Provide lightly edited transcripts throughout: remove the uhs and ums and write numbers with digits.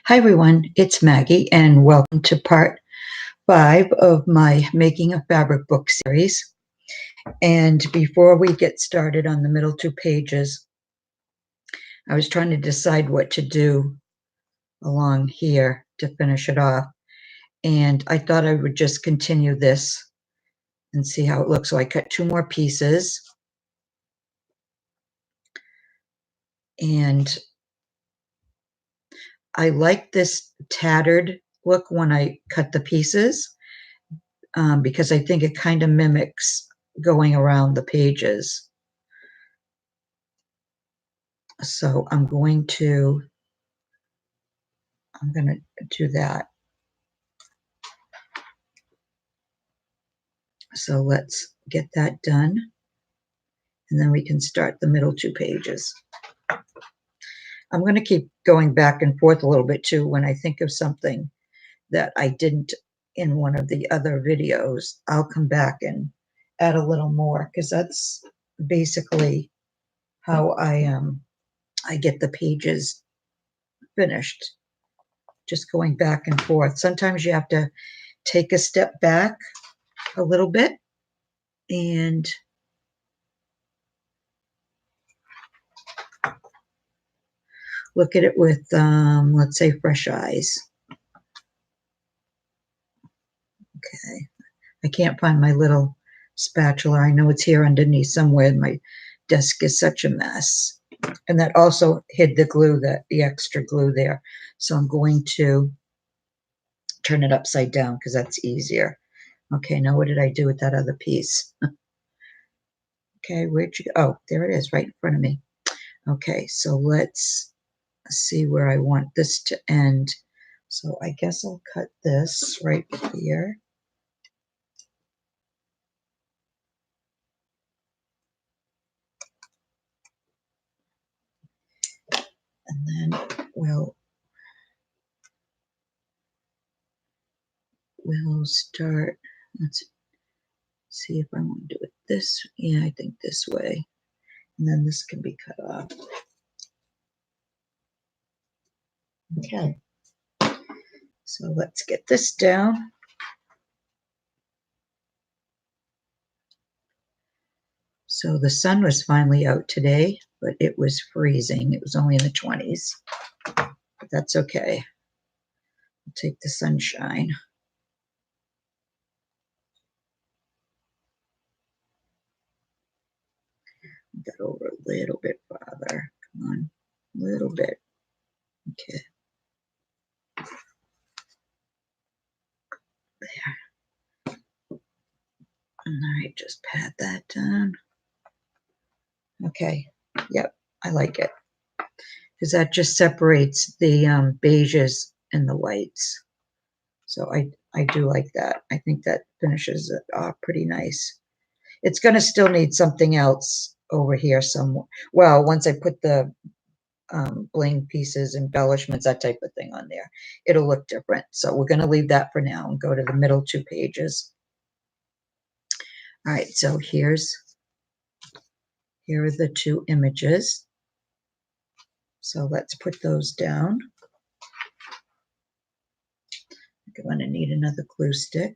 Hi everyone, it's Maggie and welcome to part 5 of my Making a Fabric book series. And before we get started on the middle 2 pages, I was trying to decide what to do along here to finish it off. And I thought I would just continue this and see how it looks. So I cut 2 more pieces. And I like this tattered look when I cut the pieces. Because I think it kind of mimics going around the pages. So I'm going to do that. So let's get that done, and then we can start the middle 2 pages. I'm going to keep going back and forth a little bit too when I think of something that I didn't in one of the other videos. I'll come back and add a little more, because that's basically how I get the pages finished, just going back and forth. Sometimes you have to take a step back a little bit and look at it with, let's say, fresh eyes. Okay. I can't find my little spatula. I know it's here underneath somewhere. My desk is such a mess. And that also hid the glue, the extra glue there. So I'm going to turn it upside down because that's easier. Okay, now what did I do with that other piece? Okay, where'd you go? Oh, there it is, right in front of me. Okay, so let's see where I want this to end. So I guess I'll cut this right here. And then we'll start. Let's see if I want to do it this. Yeah, I think this way. And then this can be cut off. Okay. So let's get this down. So the sun was finally out today, but it was freezing. It was only in the 20s, but that's okay. I'll take the sunshine. Get over a little bit farther. Come on, a little bit. Okay. There. All right, just pat that down. Okay. Yep, I like it, because that just separates the beiges and the whites. So I do like that. I think that finishes it off pretty nice. It's going to still need something else over here somewhere. Well, once I put the bling pieces, embellishments, that type of thing on there, it'll look different. So we're going to leave that for now and go to the middle 2 pages. All right, so here are the 2 images. So let's put those down. I'm going to need another glue stick.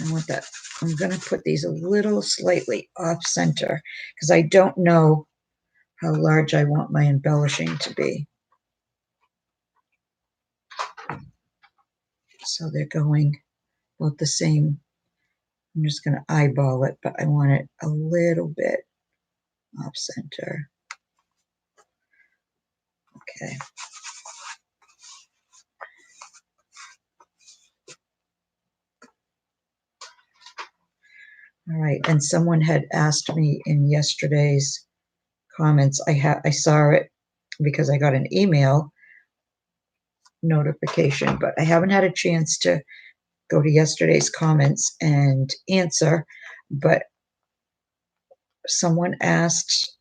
I want that. I'm going to put these a little slightly off center because I don't know how large I want my embellishing to be. So they're going about the same. I'm just going to eyeball it, but I want it a little bit off center. Okay. All right, and someone had asked me in yesterday's comments, I saw it because I got an email notification, but I haven't had a chance to go to yesterday's comments and answer, but someone asked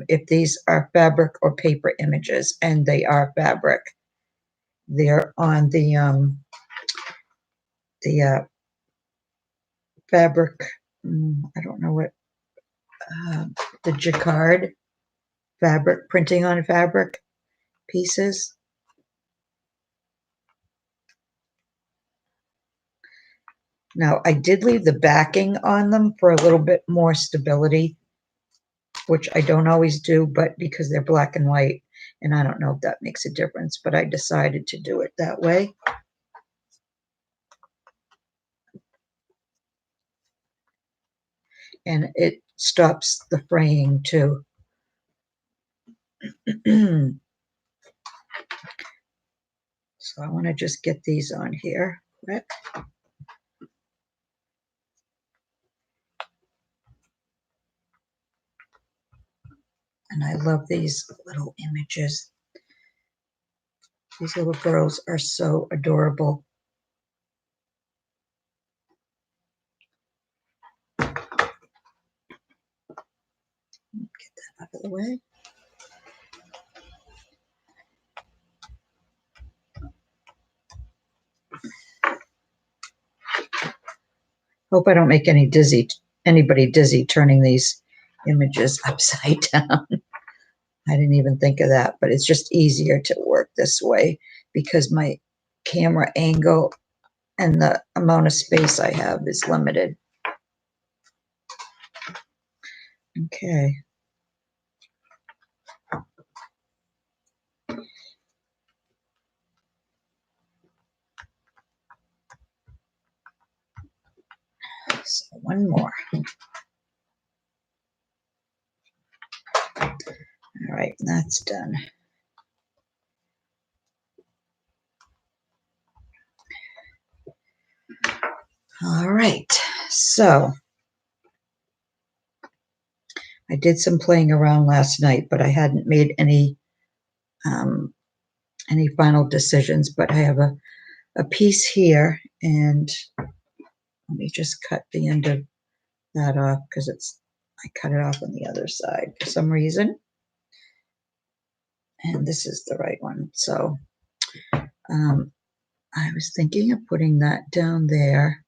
if these are fabric or paper images, and they are fabric. They're on the the fabric, I don't know what, the jacquard fabric, printing on fabric pieces. Now, I did leave the backing on them for a little bit more stability, which I don't always do, but because they're black and white, and I don't know if that makes a difference, but I decided to do it that way. And it stops the fraying too. So I want to just get these on here quick. And I love these little images. These little girls are so adorable. Get that out of the way. Hope I don't make anybody dizzy turning these images upside down. I didn't even think of that, but it's just easier to work this way because my camera angle and the amount of space I have is limited. Okay. So one more. All right, that's done. All right, so I did some playing around last night, but I hadn't made any final decisions. But I have a piece here, and let me just cut the end of that off because I cut it off on the other side for some reason. And this is the right one. So I was thinking of putting that down there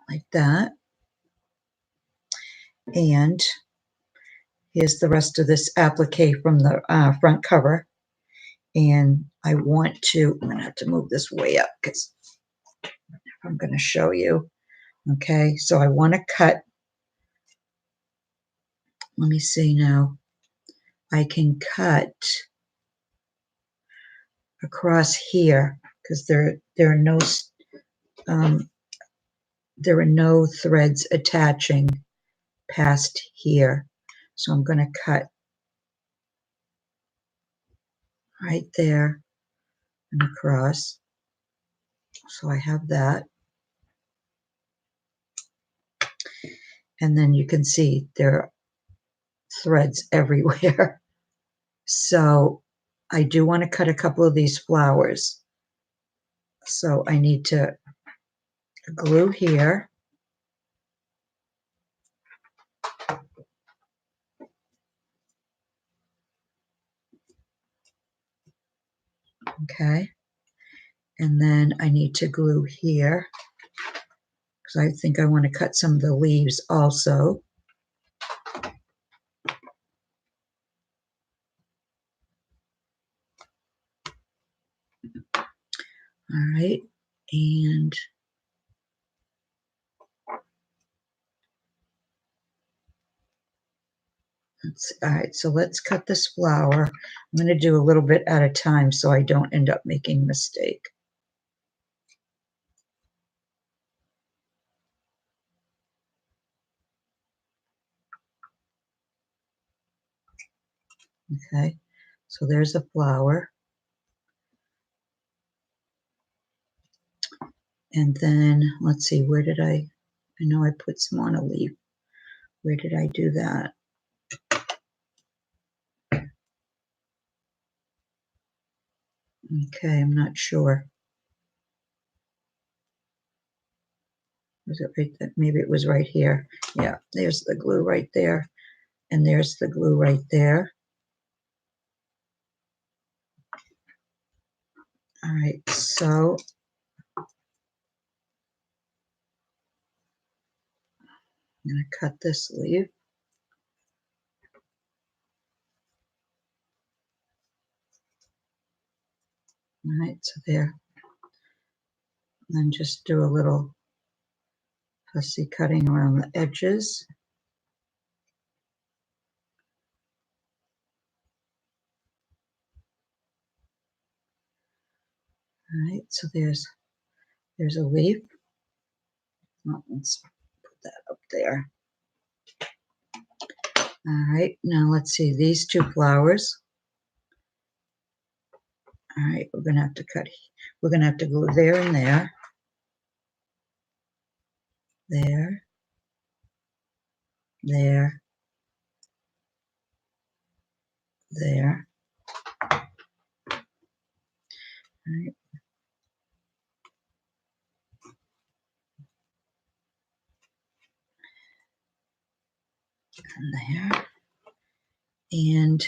like that. And here's the rest of this applique from the front cover. And I want to, I'm going to have to move this way up because I'm going to show you. Okay, so I want to cut, let me see now. I can cut across here because there are no threads attaching past here. So I'm going to cut right there and across. So I have that. And then you can see there are threads everywhere. So I do want to cut a couple of these flowers. So I need to glue here. Okay. And then I need to glue here because I think I want to cut some of the leaves also. All right. And all right, so let's cut this flower. I'm going to do a little bit at a time so I don't end up making a mistake. Okay, so there's a flower. And then let's see, where did I know I put some on a leaf. Where did I do that? Okay, I'm not sure. Was it right there? Maybe it was right here. Yeah, there's the glue right there. And there's the glue right there. All right, so I'm going to cut this leaf. All right, so there. And then just do a little fussy cutting around the edges. All right, so there's a leaf. Oh, let's put that up there. All right, now let's see these two flowers. All right, we're going to have to cut. We're going to have to glue there and there. There. There. There. All right. And there. And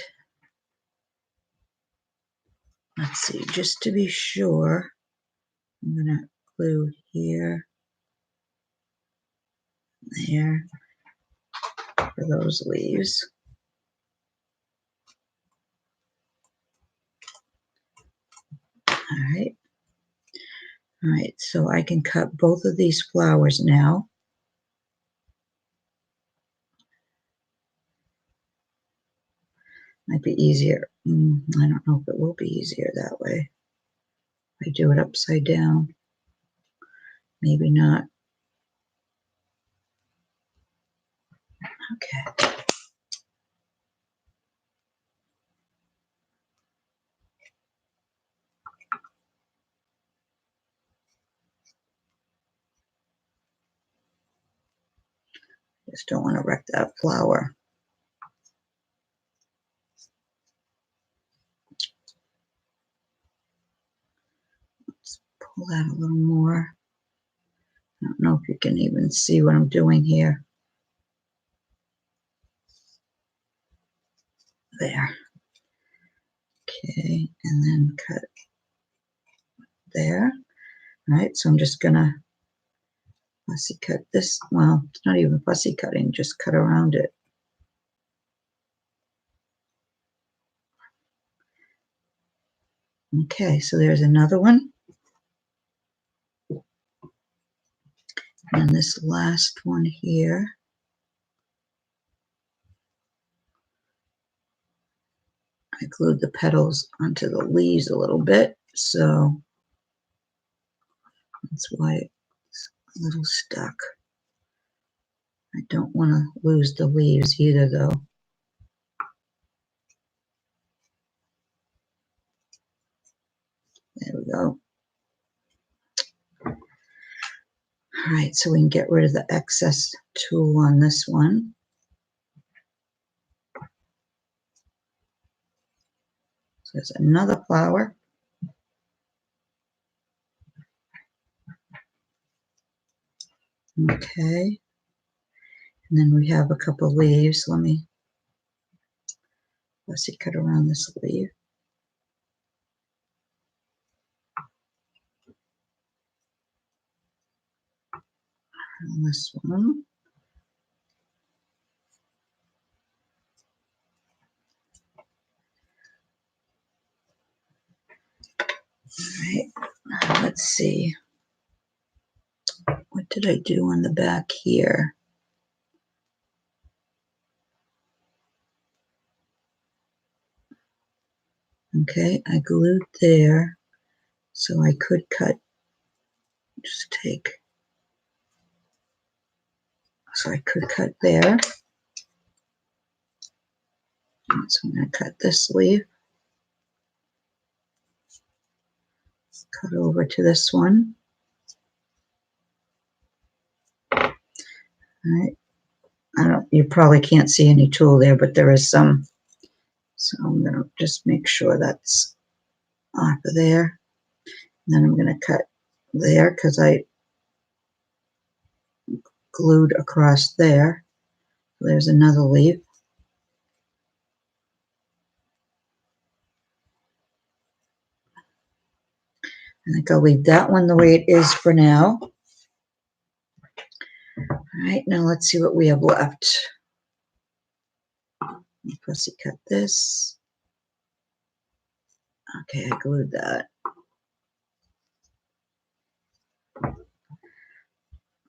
let's see, just to be sure, I'm going to glue here, there, for those leaves. All right. All right, so I can cut both of these flowers now. Might be easier. I don't know if it will be easier that way. If I do it upside down, maybe not. Okay. Just don't want to wreck that flower. Let's pull that a little more. I don't know if you can even see what I'm doing here. There. Okay, and then cut there. All right, so I'm just gonna fussy cut this. Well, it's not even fussy cutting, just cut around it. Okay, so there's another one. And this last one here. I glued the petals onto the leaves a little bit, so that's why it's a little stuck. I don't want to lose the leaves either, though. There we go. All right, so we can get rid of the excess tulle on this one. So there's another flower. Okay. And then we have a couple leaves. Let me fussy cut around this leaf. And this one. All right, let's see. What did I do on the back here? Okay, I glued there, so I could cut, just take, so I could cut there. So I'm going to cut this leaf, cut over to this one. All right, you probably can't see any tulle there, but there is some. So I'm going to just make sure that's off of there. And then I'm going to cut there because I glued across there. There's another leaf. I think I'll leave that one the way it is for now. All right, now let's see what we have left. Fussy cut this. Okay, I glued that.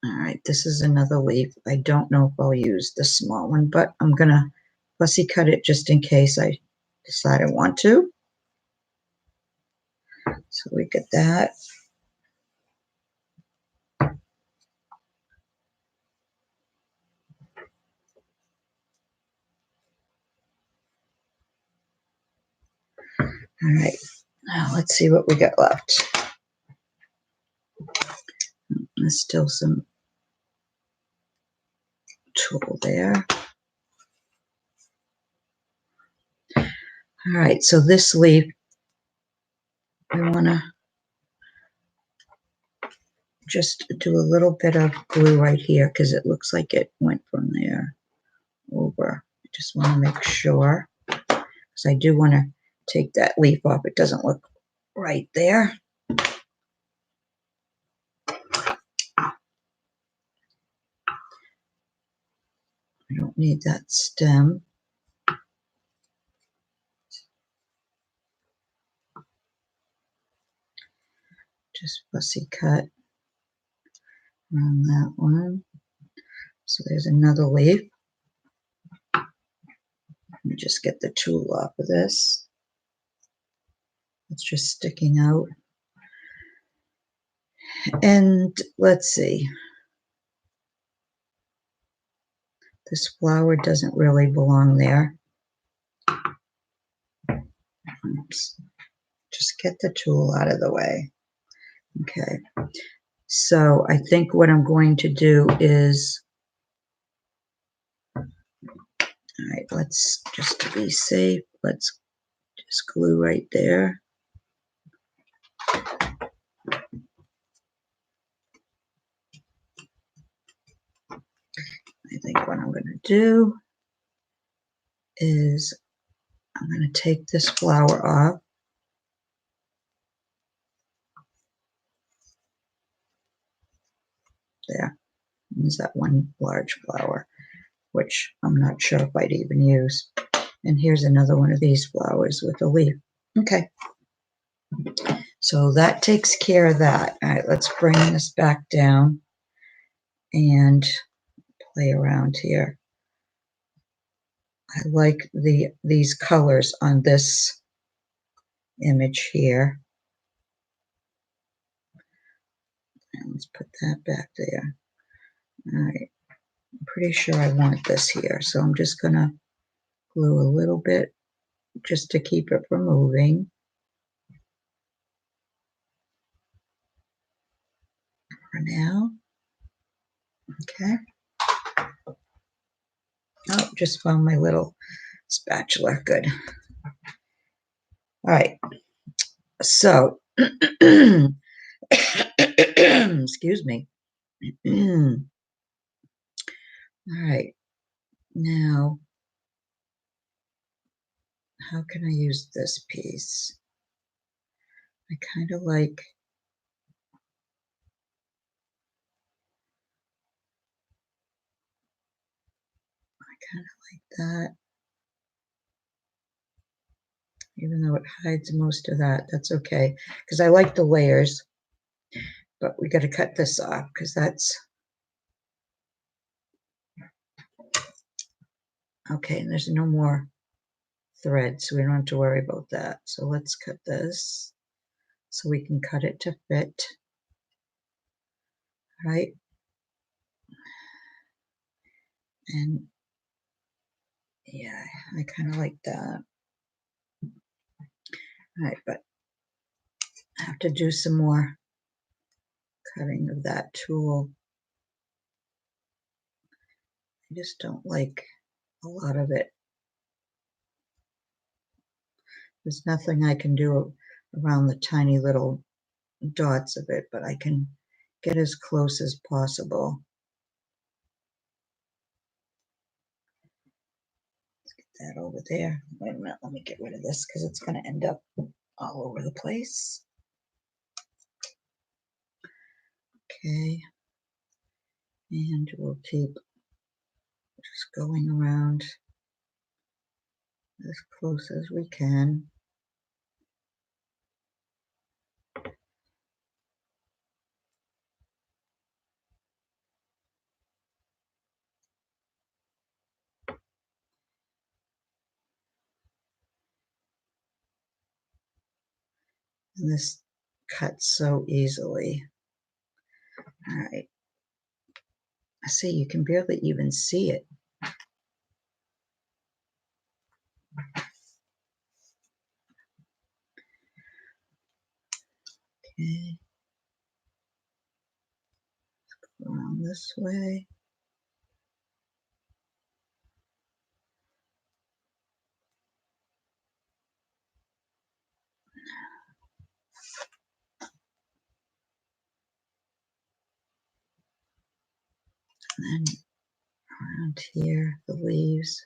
All right, this is another leaf. I don't know if I'll use the small one, but I'm gonna fussy cut it just in case I decide I want to. So we get that. All right, now let's see what we got left. There's still some tulle there. All right, so this leaf, we want to just do a little bit of glue right here because it looks like it went from there over. I just want to make sure because I do want to take that leaf off. It doesn't look right there. I don't need that stem. Just fussy cut around that one. So there's another leaf. Let me just get the tulle off of this. It's just sticking out. And let's see. This flower doesn't really belong there. Oops. Just get the tulle out of the way. Okay. So I think what I'm going to do is, all right, let's just to be safe, let's just glue right there. I think what I'm going to do is I'm going to take this flower off. There. There's that one large flower, which I'm not sure if I'd even use. And here's another one of these flowers with a leaf. Okay. So that takes care of that. All right, let's bring this back down and play around here. I like these colors on this image here. And let's put that back there. All right, I'm pretty sure I want this here. So I'm just gonna glue a little bit just to keep it from moving. For now. Okay. Oh, just found my little spatula. Good. All right. So, excuse me. All right. Now, how can I use this piece? I kind of like that. Even though it hides most of that, that's okay. Because I like the layers. But we got to cut this off because that's okay. And there's no more thread, so we don't have to worry about that. So let's cut this so we can cut it to fit. Right? And yeah, I kind of like that. All right, but I have to do some more cutting of that tulle. I just don't like a lot of it. There's nothing I can do around the tiny little dots of it, but I can get as close as possible. Let's get that over there. Wait a minute, let me get rid of this because it's going to end up all over the place. Okay. And we'll keep just going around as close as we can. And this cuts so easily. All right. I see you can barely even see it. Okay. Around this way. And then around here, the leaves.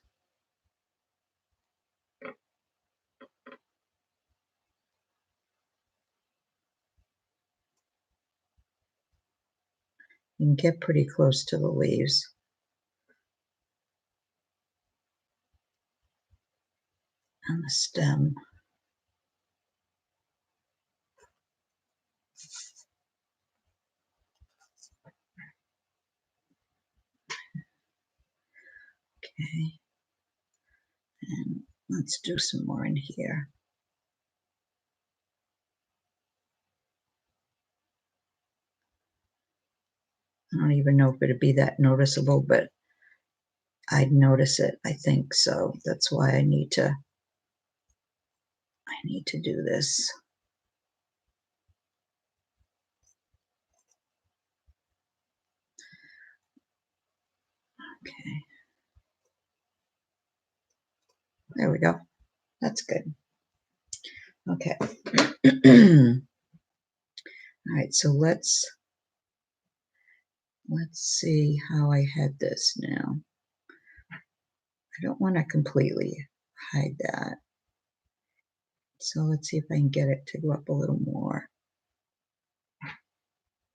You can get pretty close to the leaves. And the stem. Okay. And let's do some more in here. I don't even know if it'd be that noticeable, but I'd notice it, I think. So that's why I need to do this. Okay. There we go. That's good. Okay. All right, so let's see how I had this now. I don't want to completely hide that. So let's see if I can get it to go up a little more.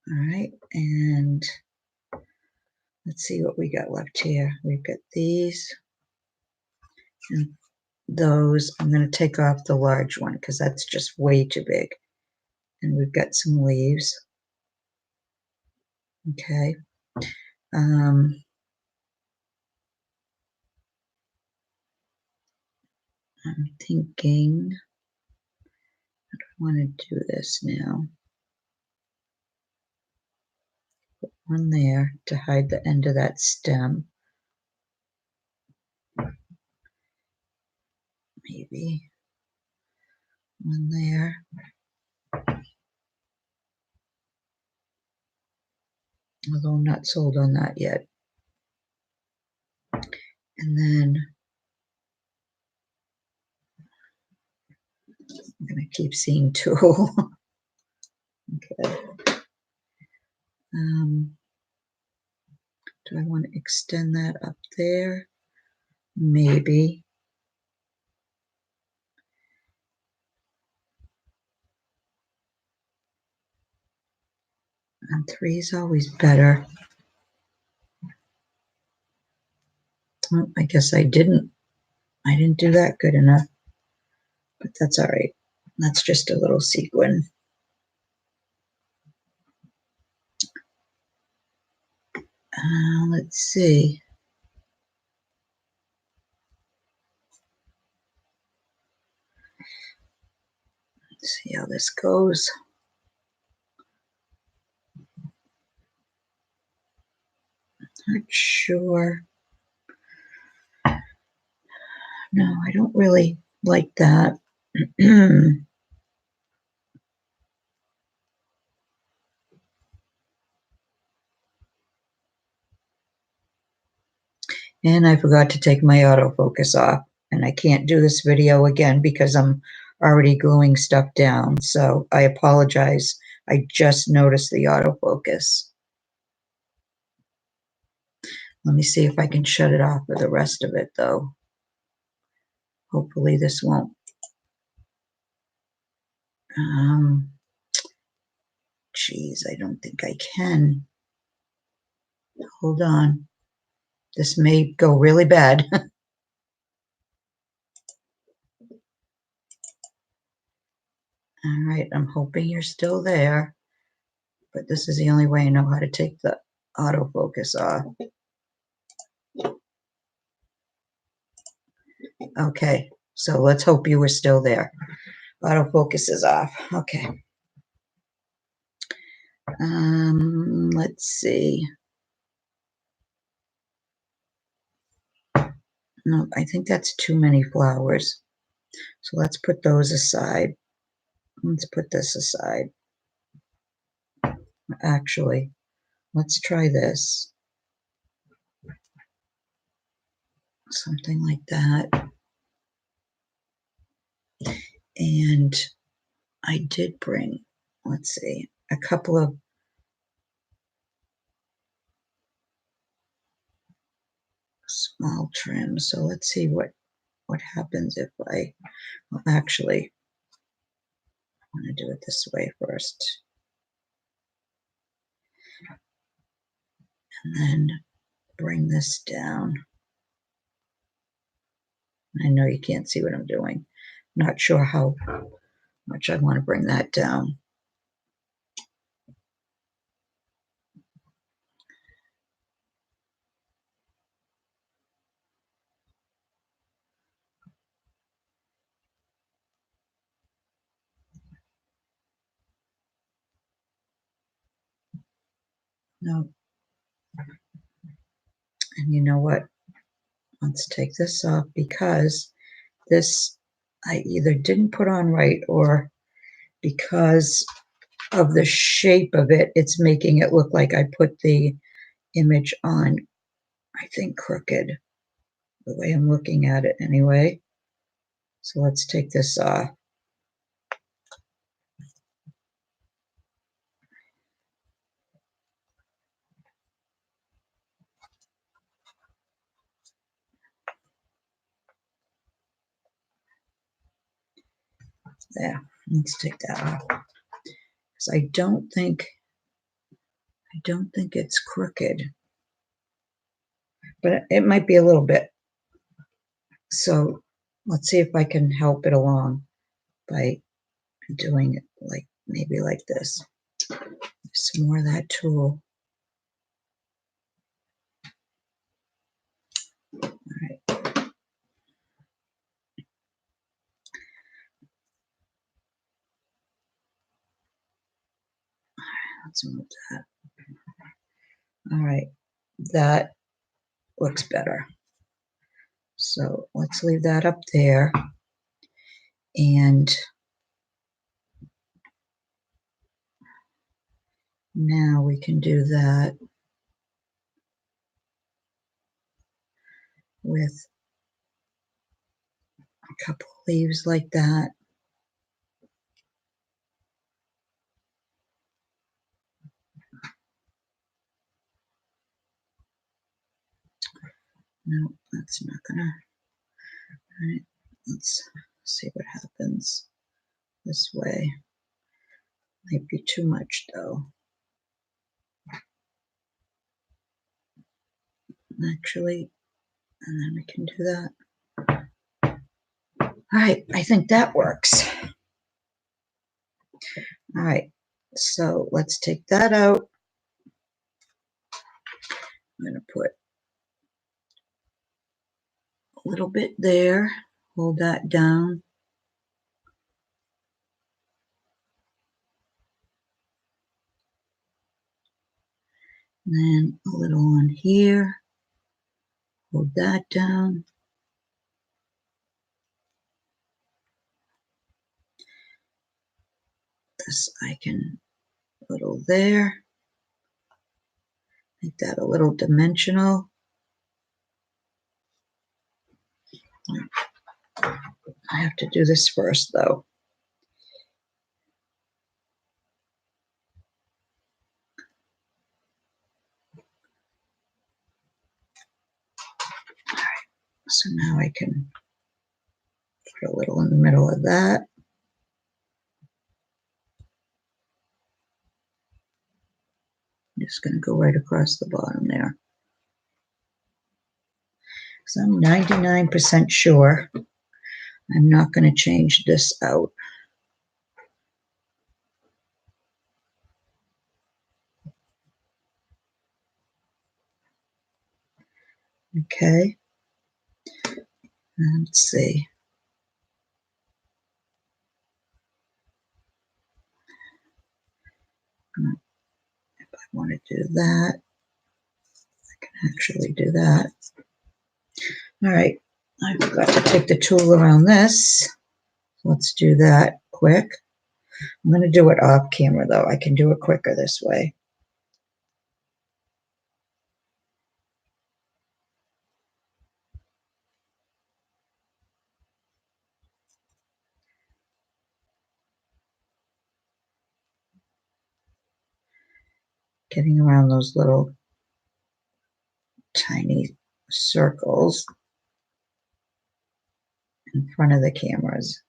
All right, and let's see what we got left here. We've got these and those. I'm going to take off the large one because that's just way too big. And we've got some leaves. Okay. I'm thinking I want to do this now. Put one there to hide the end of that stem. Maybe one there. Although I'm not sold on that yet. And then I'm going to keep seeing two. Okay. Do I want to extend that up there? Maybe. And 3 is always better. Oh, I guess I didn't do that good enough, but that's all right. That's just a little sequin. Let's see. Let's see how this goes. Not sure. No, I don't really like that. And I forgot to take my autofocus off. And I can't do this video again because I'm already gluing stuff down. So I apologize. I just noticed the autofocus. Let me see if I can shut it off for the rest of it, though. Hopefully this won't geez, I don't think I can. Hold on. This may go really bad. All right, I'm hoping you're still there, but this is the only way I know how to take the autofocus off. Okay, so let's hope you were still there. Autofocus is off. Okay. Let's see. No, I think that's too many flowers. So let's put those aside. Let's put this aside. Actually, let's try this. Something like that. And I did bring, let's see, a couple of small trims. So let's see what happens if I, well, actually, I want to do it this way first. And then bring this down. I know you can't see what I'm doing. Not sure how much I want to bring that down. No. And you know what? Let's take this off because this I either didn't put on right or because of the shape of it, it's making it look like I put the image on, I think, crooked, the way I'm looking at it anyway. So let's take this off. There, let's take that off. Because I don't think it's crooked. But it might be a little bit. So let's see if I can help it along by doing it like maybe like this. Some more of that tool. All right. Let's move that. All right, that looks better. So let's leave that up there. And now we can do that with a couple leaves like that. No, that's not gonna. All right, let's see what happens this way. Might be too much though. Actually, and then we can do that. All right, I think that works. All right, so let's take that out. I'm going to put a little bit there, hold that down. And then a little on here, hold that down. This I can, a little there. Make that a little dimensional. I have to do this first though. All right, so now I can put a little in the middle of that. just going to go right across the bottom there. So I'm 99% sure I'm not going to change this out. Okay. Let's see. If I want to do that, I can actually do that. All right. I forgot to take the tool around this. Let's do that quick. I'm going to do it off camera, though. I can do it quicker this way. Getting around those little tiny circles in front of the camera is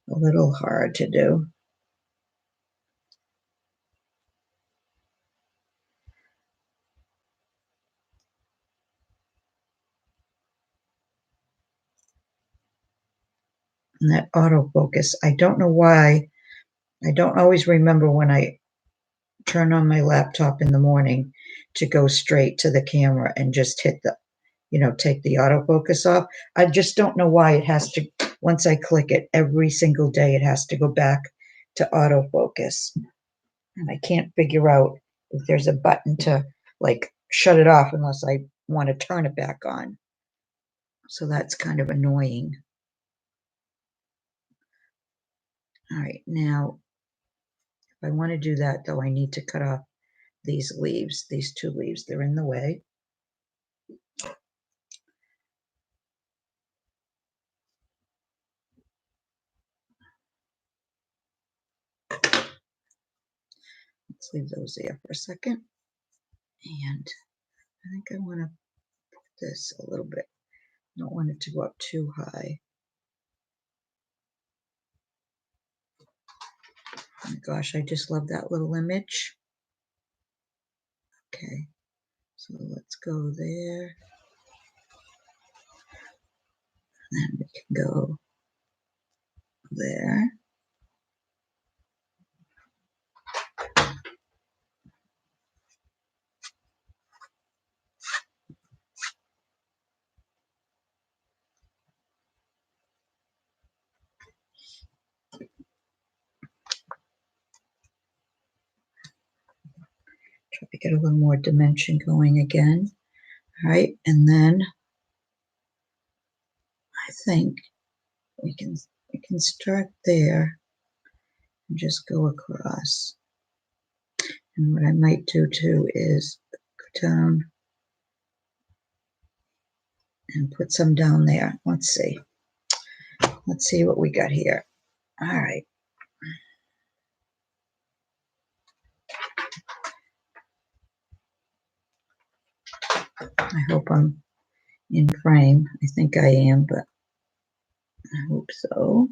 a little hard to do. And that autofocus, I don't know why. I don't always remember when I turn on my laptop in the morning to go straight to the camera and just hit the, take the autofocus off. I just don't know why it has to, once I click it, every single day it has to go back to autofocus. And I can't figure out if there's a button to like shut it off unless I want to turn it back on. So that's kind of annoying. All right, now if I want to do that though, I need to cut off these leaves, these two leaves, they're in the way. Let's leave those there for a second. And I think I want to put this a little bit. I don't want it to go up too high. Oh my gosh, I just love that little image. Okay, so let's go there. And then we can go there. Try to get a little more dimension going again. All right, and then I think we can start there and just go across. And what I might do too is go down and put some down there. Let's see. Let's see what we got here. All right. I hope I'm in frame. I think I am, but I hope so.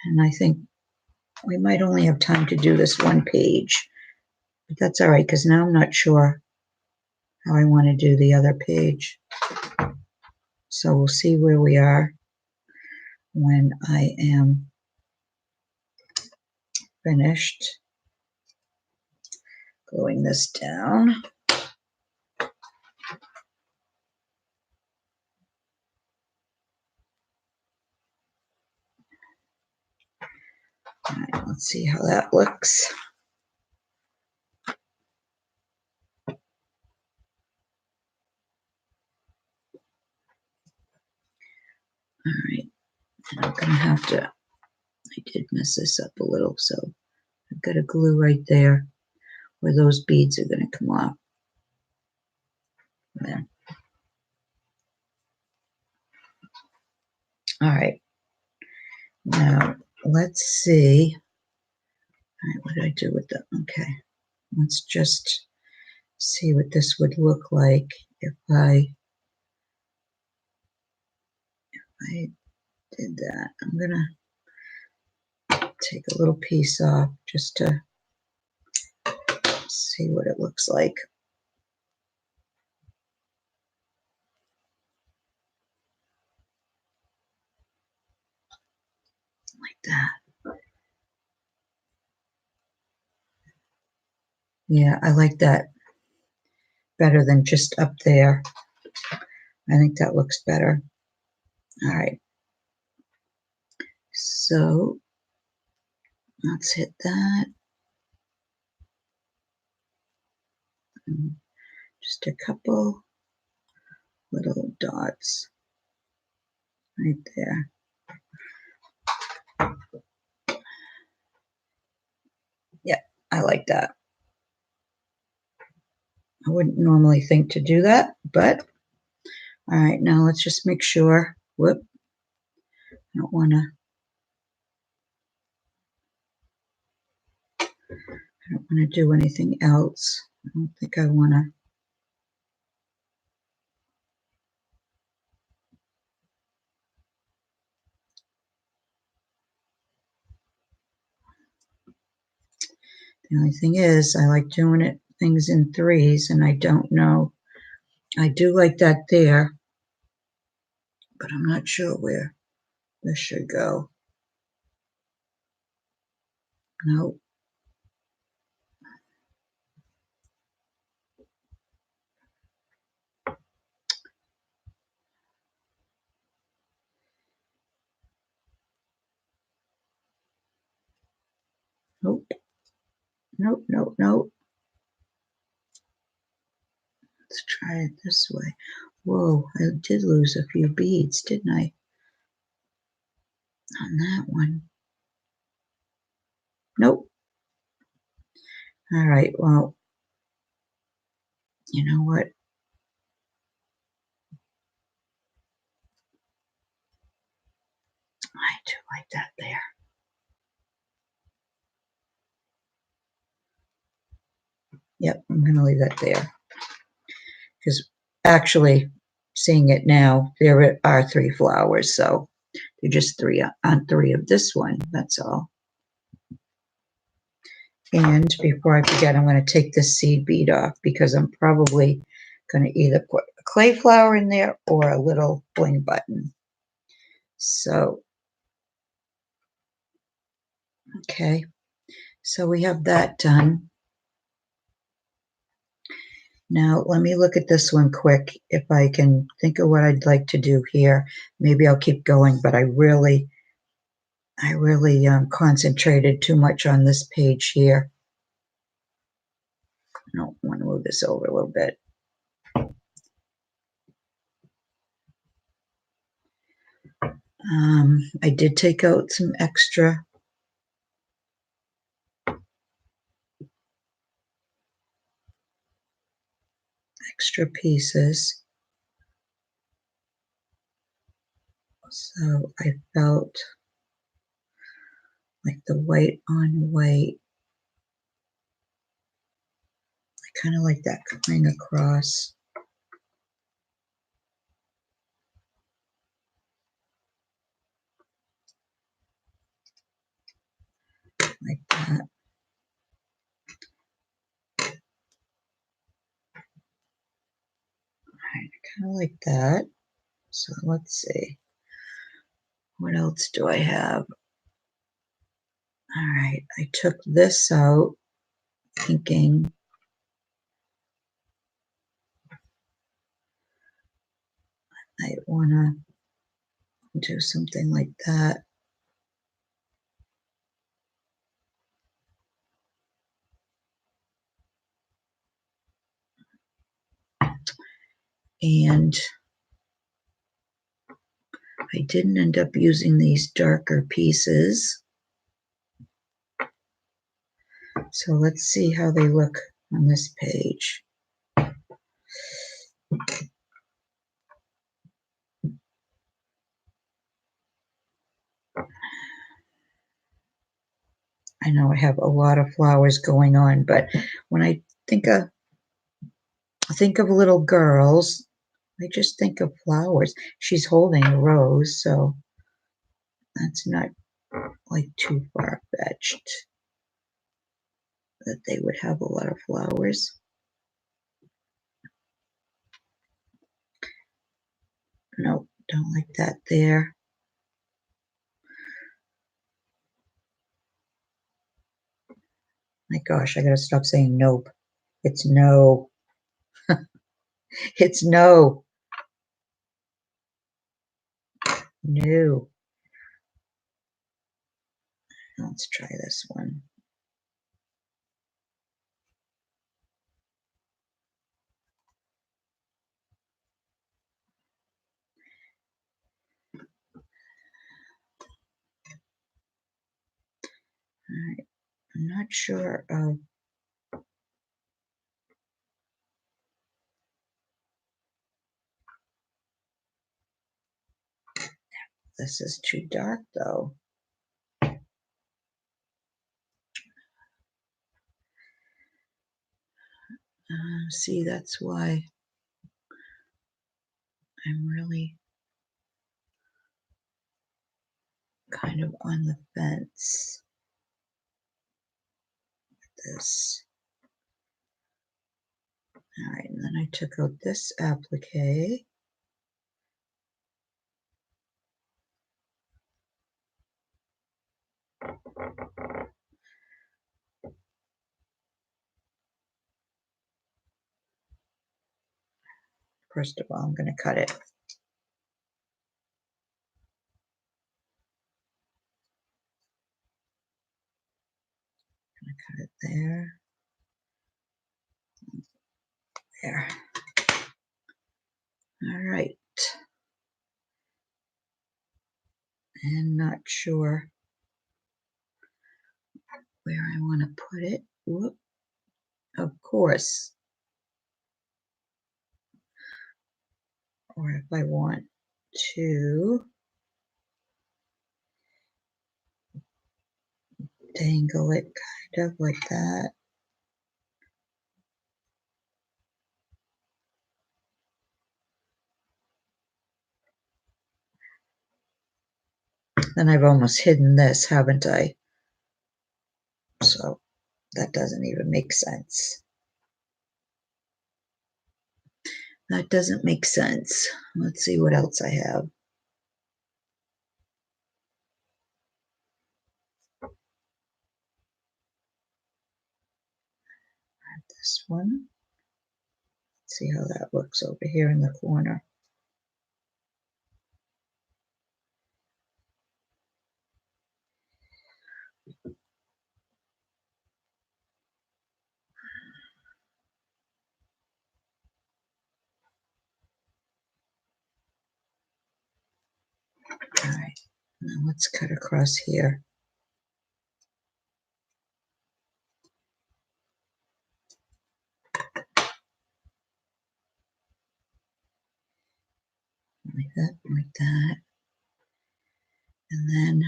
And I think we might only have time to do this one page, but that's all right because now I'm not sure how I want to do the other page. So we'll see where we are when I am finished gluing this down. All right, let's see how that looks. All right, and I'm going to have to, I did mess this up a little, so I've got a glue right there where those beads are going to come off. There. All right, now let's see. All right, what did I do with that? Okay, let's just see what this would look like if I did that. I'm gonna take a little piece off just to see what it looks like. Like that. Yeah, I like that better than just up there. I think that looks better. All right. So let's hit that. Just a couple little dots right there. Yeah, I like that. I wouldn't normally think to do that, but all right, now let's just make sure. Whoop, I don't want to do anything else. I don't think I want to. The only thing is, I like doing things in threes, and I don't know. I do like that there, but I'm not sure where this should go. Nope. Nope. Nope. Nope. Nope. Let's try it this way. Whoa, I did lose a few beads, didn't I? On that one. Nope. All right, well, you know what? I do like that there. Yep, I'm going to leave that there. Because actually, seeing it now, there are 3 flowers, so they're just 3 on 3 of this one, that's all. And before I forget, I'm going to take this seed bead off because I'm probably going to either put a clay flower in there or a little bling button. So, okay, so we have that done. Now, let me look at this one quick. If I can think of what I'd like to do here, maybe I'll keep going, but I really concentrated too much on this page here. I don't want to move this over a little bit. I did take out some extra pieces. So I felt like the white on white. I kind of like that coming across. Like that. Alright, kind of like that. So let's see. What else do I have? All right, I took this out thinking I want to do something like that. And I didn't end up using these darker pieces. So let's see how they look on this page. I know I have a lot of flowers going on, but when I think of little girls, I just think of flowers. She's holding a rose, so That's not like too far-fetched that they would have a lot of flowers. Nope, don't like that there. My gosh, I gotta stop saying nope. It's no. It's no. No. Let's try this one. All right. I'm not sure of this is too dark though. See, that's why I'm really kind of on the fence with this. All right, and then I took out this applique. First of all, I'm going to cut it. Cut it there. There. All right. And not sure where I want to put it. Whoop. Of course. Or if I want to dangle it kind of like that. Then I've almost hidden this, haven't I? So that doesn't even make sense. That doesn't make sense. Let's see what else I have. This one. Let's see how that looks over here in the corner. All right, now let's cut across here. Like that, like that. And then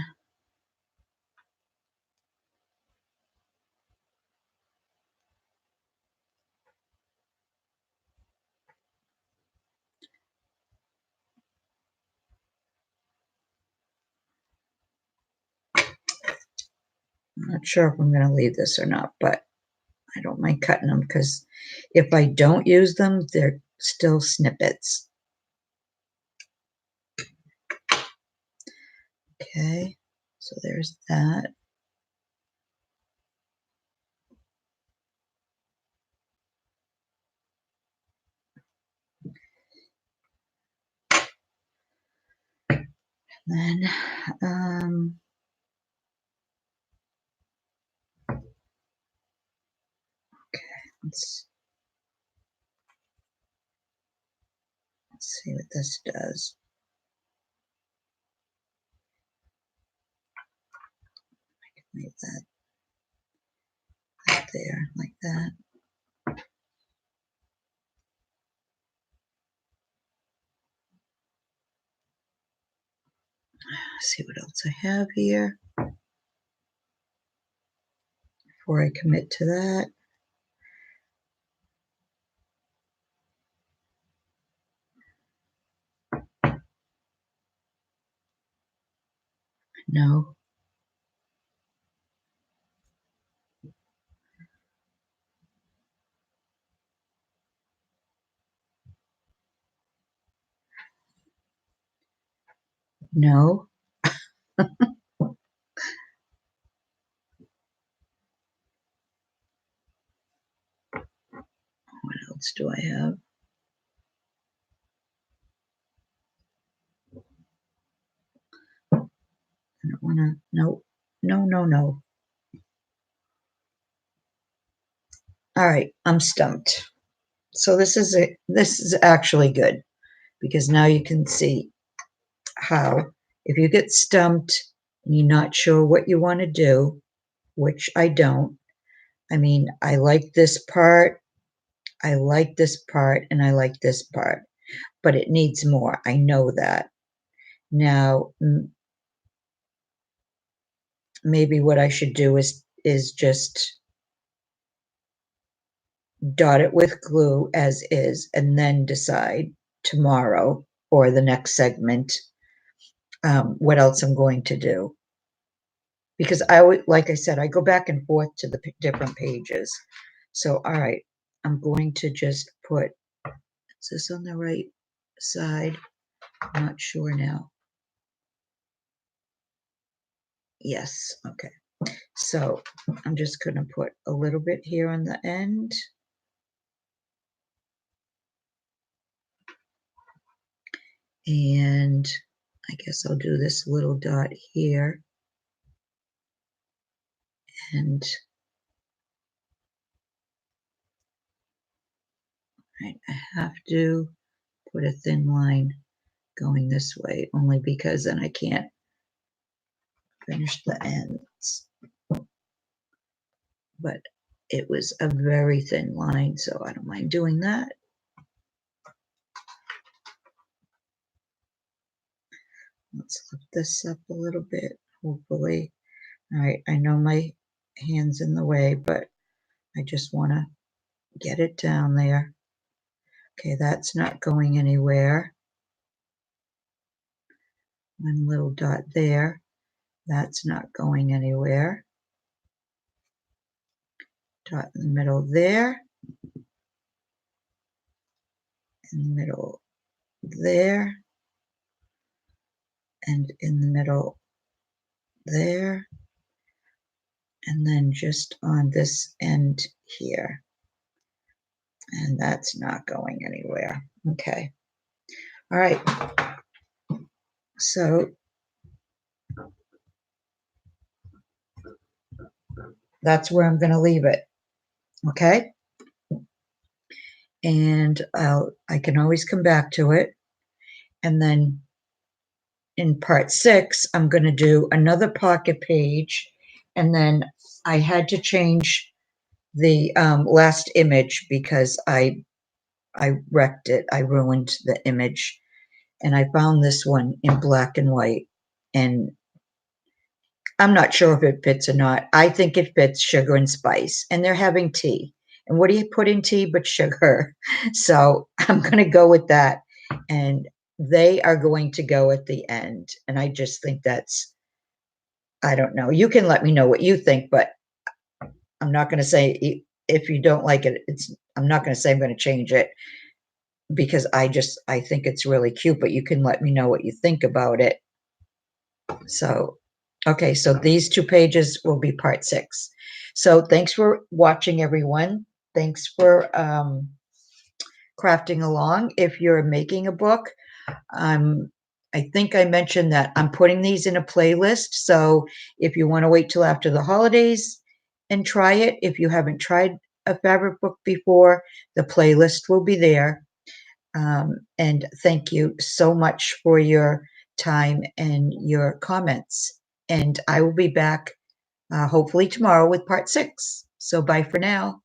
I'm not sure if I'm going to leave this or not, but I don't mind cutting them because if I don't use them, they're still snippets. Okay, so there's that. Then okay, let's see what this does. I can leave that there like that. See what else I have here before I commit to that. No. No. What else do I have? I don't want to. No. No, no, no. All right, I'm stumped. So this is actually good because now you can see how if you get stumped and you're not sure what you want to do, which I don't. I mean, I like this part, I like this part, and I like this part, but it needs more. I know that. Now, maybe what I should do is just dot it with glue as is, and then decide tomorrow or the next segment what else I'm going to do. Because I would, like I said, I go back and forth to the different pages. So, all right, I'm going to just put, is this on the right side? I'm not sure now. Yes, okay. So I'm just going to put a little bit here on the end. And I guess I'll do this little dot here. And right, I have to put a thin line going this way, only because then I can't finish the ends. But it was a very thin line, so I don't mind doing that. Let's lift this up a little bit, hopefully. All right, I know my hand's in the way, but I just want to get it down there. Okay, that's not going anywhere. One little dot there. That's not going anywhere. Dot in the middle there. In the middle there. And in the middle there. And then just on this end here. And that's not going anywhere. Okay. All right. So that's where I'm going to leave it. Okay. And I can always come back to it. And then in part 6, I'm going to do another pocket page. And then I had to change the last image because I wrecked it. I ruined the image. And I found this one in black and white. And I'm not sure if it fits or not. I think it fits, sugar and spice. And they're having tea. And what do you put in tea but sugar? So I'm going to go with that. And they are going to go at the end. And I just think that's, I don't know. You can let me know what you think, but I'm not going to say if you don't like it, I'm not going to say I'm going to change it because I think it's really cute, but you can let me know what you think about it. So, okay, so these 2 pages will be part 6. So thanks for watching, everyone. Thanks for crafting along. If you're making a book, I think I mentioned that I'm putting these in a playlist. So if you want to wait till after the holidays and try it, if you haven't tried a fabric book before, the playlist will be there. And thank you so much for your time and your comments. And I will be back hopefully tomorrow with part 6. So bye for now.